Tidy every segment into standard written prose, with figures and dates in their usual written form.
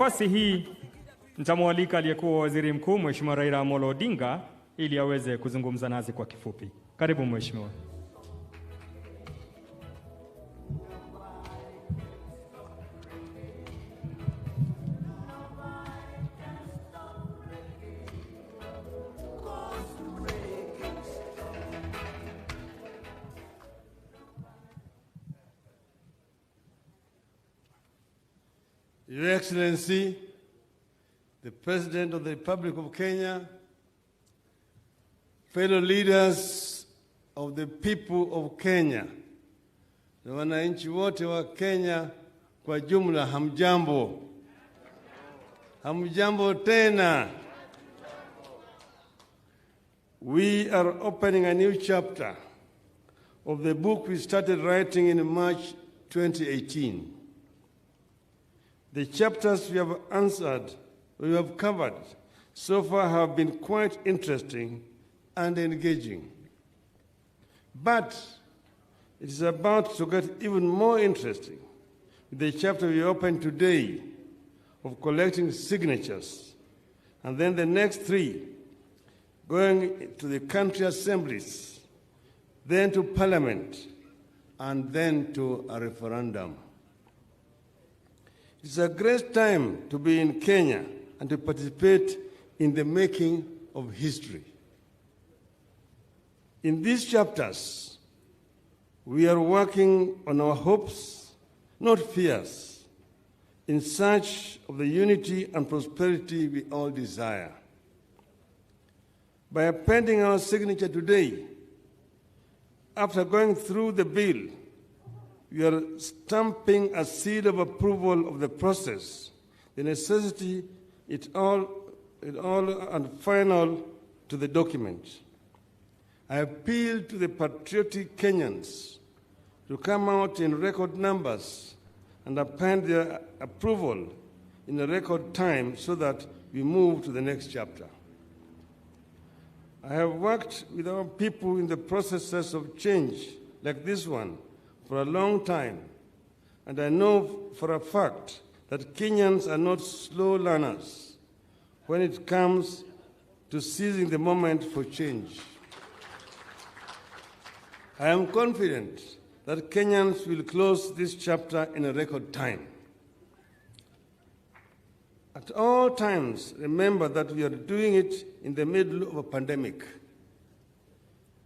Nafasi hii nitamwalika aliyekuwa waziri mkuu Mheshimiwa Raila Amolo Odinga ili aweze kuzungumza nasi kwa kifupi. Karibu Mheshimiwa. Your Excellency, the President of the Republic of Kenya, fellow leaders of the people of Kenya, na wananchi wote wa Kenya kwa jumla, hamjambo. Hamjambo tena. We are opening a new chapter of the book we started writing in March 2018. The chapters we have covered so far have been quite interesting and engaging. But it is about to get even more interesting with the chapter we open today of collecting signatures, and then the next three going to the country assemblies, then to parliament, and then to a referendum. It's a great time to be in Kenya and to participate in the making of history. In these chapters, we are working on our hopes, not fears, in search of the unity and prosperity we all desire. By appending our signature today, after going through the bill, we are stamping a seal of approval of the process, the necessity, it all and final to the document. I appeal to the patriotic Kenyans to come out in record numbers and append their approval in a record time so that we move to the next chapter. I have worked with our people in the processes of change like this one for a long time, and I know for a fact that Kenyans are not slow learners when it comes to seizing the moment for change. I am confident that Kenyans will close this chapter in a record time. At all times, remember that we are doing it in the middle of a pandemic.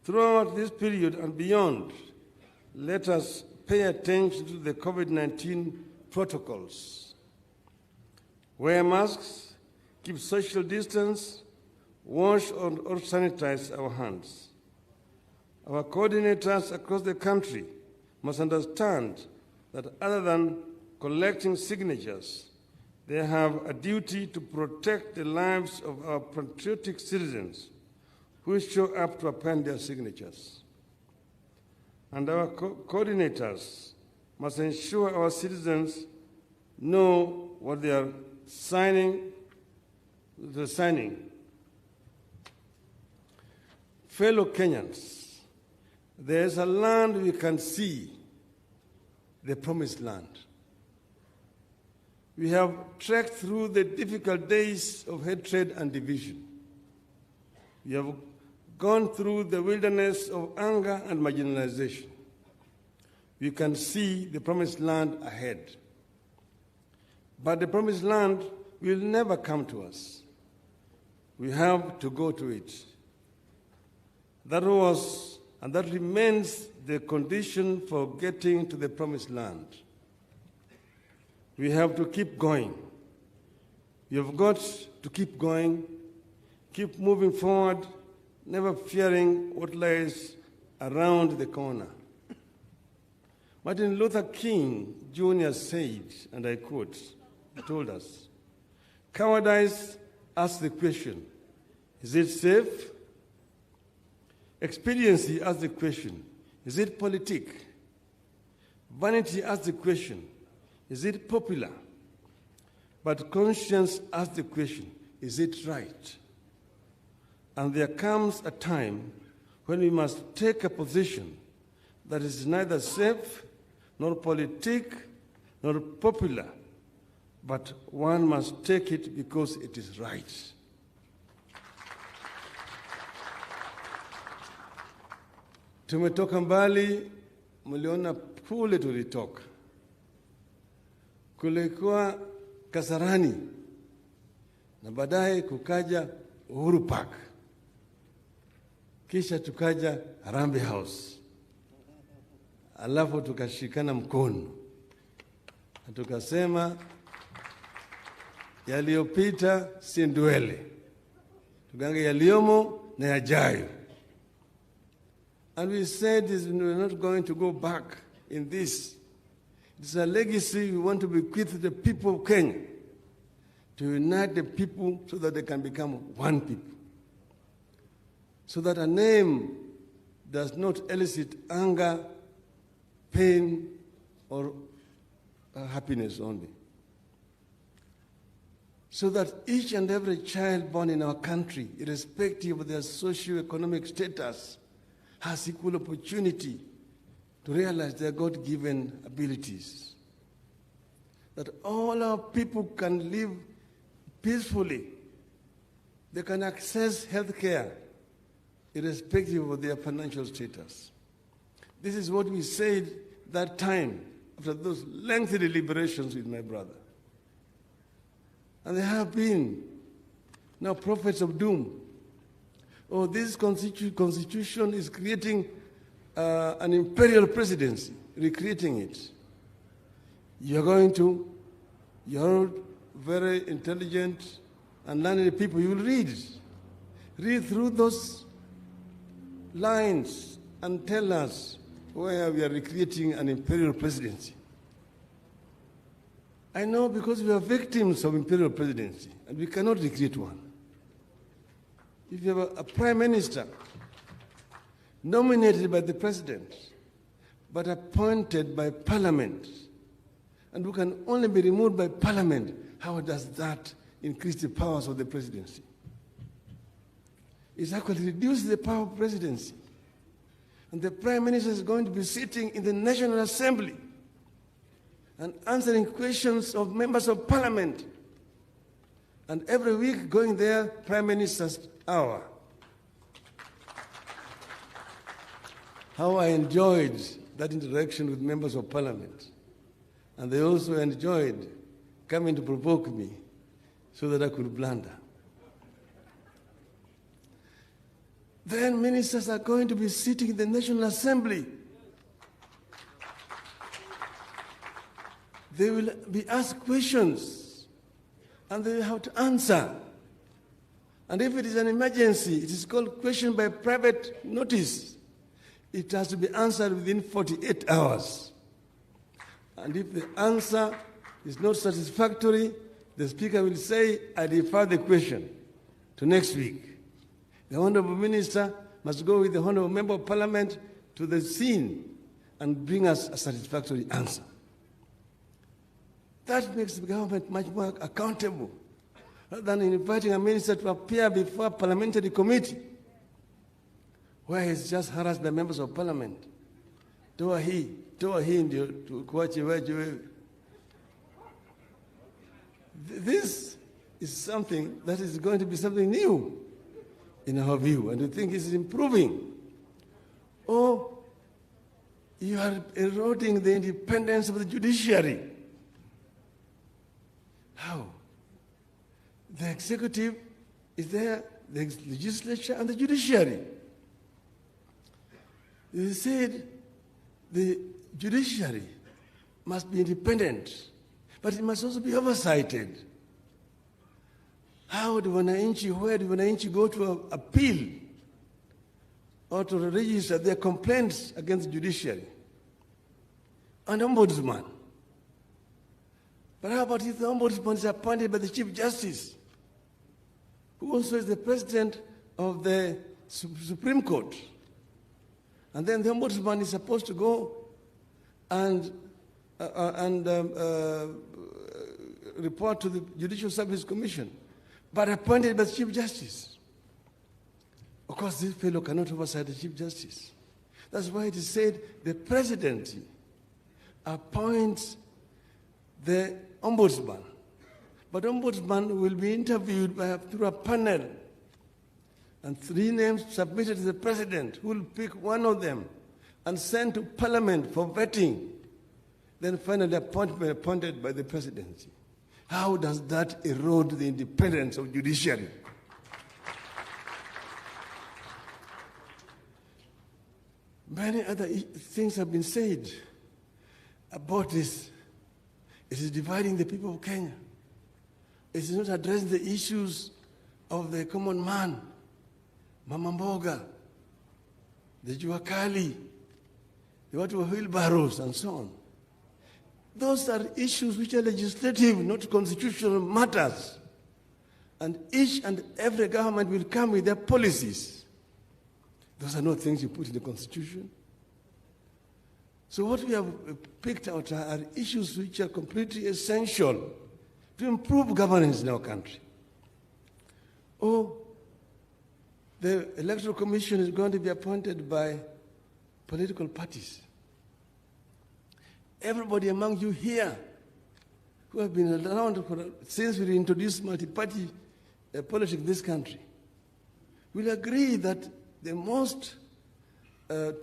Throughout this period and beyond, let us pay attention to the COVID-19 protocols. Wear masks, keep social distance, wash or sanitize our hands. Our coordinators across the country must understand that other than collecting signatures, they have a duty to protect the lives of our patriotic citizens who show up to append their signatures. And our coordinators must ensure our citizens know what they are signing. Fellow Kenyans, there is a land we can see, the promised land. We have trekked through the difficult days of hatred and division. We have gone through the wilderness of anger and marginalization. We can see the promised land ahead. But the promised land will never come to us. We have to go to it. That was and that remains the condition for getting to the promised land. We have to keep going. We have got to keep going, keep moving forward, never fearing what lies around the corner. Martin Luther King Jr. said, and I quote, he told us, "Cowardice asks the question, is it safe? Expediency asks the question, is it politic? Vanity asks the question, is it popular? But conscience asks the question, is it right?" And there comes a time when we must take a position that is neither safe, nor politic, nor popular, but one must take it because it is right. Tumetoka mbali, mliona kule tulitoka. Kulikuwa Kasarani na baadaye kukaja Uhuru Park. Kisha tukaja Harambee House. Alafu tukashikana mkono. Na tukasema yaliyopita si ndwele. Tugange yaliyomo na yajayo. And we said we're not going to go back in this. It's a legacy we want to bequeath the people of Kenya, to unite the people so that they can become one people. So that a name does not elicit anger, pain, or happiness only. So that each and every child born in our country, irrespective of their socio-economic status, has equal opportunity to realize their God-given abilities. That all our people can live peacefully. They can access health care irrespective of their financial status. This is what we said that time after those lengthy deliberations with my brother. And there have been now prophets of doom. Oh, this constitution is creating an imperial presidency, recreating it. You're very intelligent and learned people. You will read through those lines and tell us where we are recreating an imperial presidency. I know because we are victims of imperial presidency and we cannot recreate one. If you have a prime minister nominated by the president, but appointed by parliament, and who can only be removed by parliament, how does that increase the powers of the presidency? It's actually reduced the power of presidency. And the prime minister is going to be sitting in the National Assembly and answering questions of members of parliament. And every week going there, prime minister's hour. How I enjoyed that interaction with members of parliament. And they also enjoyed coming to provoke me so that I could blunder. Then ministers are going to be sitting in the National Assembly. They will be asked questions and they will have to answer. And if it is an emergency, it is called question by private notice. It has to be answered within 48 hours. And if the answer is not satisfactory, the Speaker will say, I defer the question to next week. The Honorable Minister must go with the Honorable Member of Parliament to the scene and bring us a satisfactory answer. That makes the government much more accountable rather than inviting a minister to appear before a parliamentary committee where he's just harassed by members of parliament. Toa hii ndio kuache wewe. This is something that is going to be something new in our view, and we think it's improving. Or you are eroding the independence of the judiciary. How? The executive is there, the legislature and the judiciary. They said the judiciary must be independent, but it must also be oversighted. Where do wananchi go to appeal or to register their complaints against the judiciary? And ombudsman. But how about if the ombudsman is appointed by the Chief Justice, who also is the president of the Supreme Court? And then the ombudsman is supposed to go and report to the Judicial Service Commission, but appointed by the Chief Justice. Of course, this fellow cannot oversight the Chief Justice. That's why it is said the presidency appoints the ombudsman But ombudsman will be interviewed through a panel, and 3 names submitted to the president, who will pick one of them and send to parliament for vetting, then finally appointed by the presidency. How does that erode the independence of judiciary? Many other things have been said about this. It is dividing the people of Kenya. It is not addressing the issues of the common man, Mama Mboga, the Juakali, the watu wa wheelbarrows, and so on. Those are issues which are legislative, not constitutional matters. And each and every government will come with their policies. Those are not things you put in the Constitution. So what we have picked out are issues which are completely essential to improve governance in our country. The Electoral Commission is going to be appointed by political parties. Everybody among you here who have been around since we introduced multi-party politics in this country will agree that the most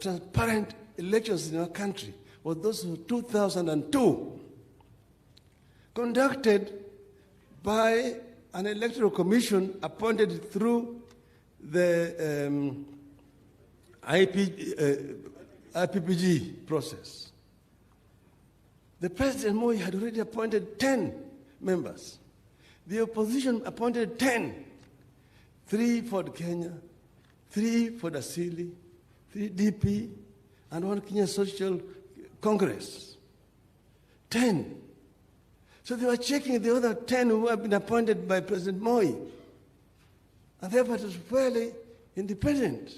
transparent elections in our country were those of 2002, conducted by an electoral commission appointed through the IPPG process. The President Moi had already appointed 10 members. The opposition appointed 10, 3 for Kenya, 3 for Dasili, 3 DP, and 1 Kenya Social Congress. 10. So they were checking the other 10 who have been appointed by President Moi. And therefore it was fairly independent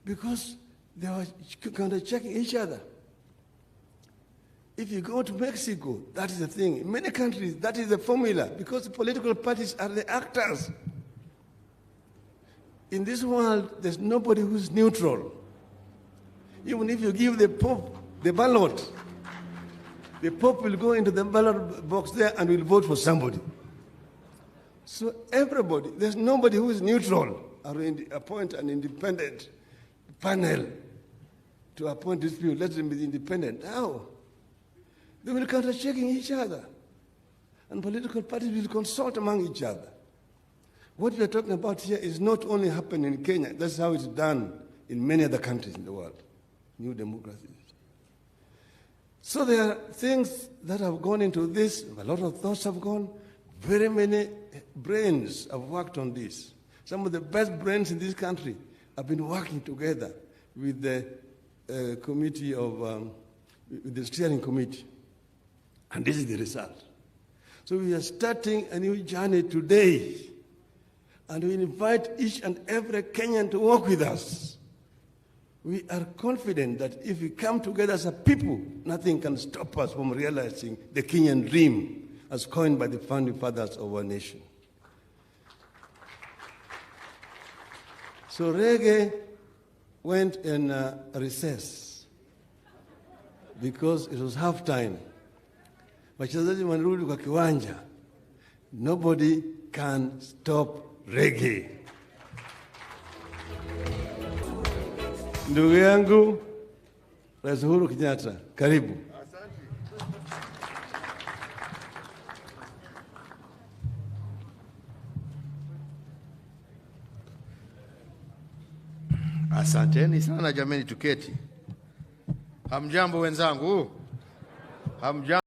because they were kind of checking each other. If you go to Mexico, that is the thing. In many countries, that is the formula because the political parties are the actors. In this world, there's nobody who's neutral. Even if you give the Pope the ballot, the Pope will go into the ballot box there and will vote for somebody. So everybody, there's nobody who is neutral or appoint an independent panel to appoint these people. Let them be independent. How? They will counter-checking each other. And political parties will consult among each other. What we are talking about here is not only happening in Kenya. That's how it's done in many other countries in the world, new democracies. So there are things that have gone into this. A lot of thoughts have gone. Very many brains have worked on this. Some of the best brains in this country have been working together with the committee of, with the steering committee. And this is the result. So we are starting a new journey today. And we invite each and every Kenyan to work with us. We are confident that if we come together as a people, nothing can stop us from realizing the Kenyan dream as coined by the founding fathers of our nation. So reggae went in recess because it was halftime. Wachezaji wanarudi kwa kiwanja. Nobody can stop reggae. Ndugu yangu Rais Uhuru Kenyatta, karibu. Asanteni sana jameni, tuketi. Hamjambo wenzangu? Hamjambo.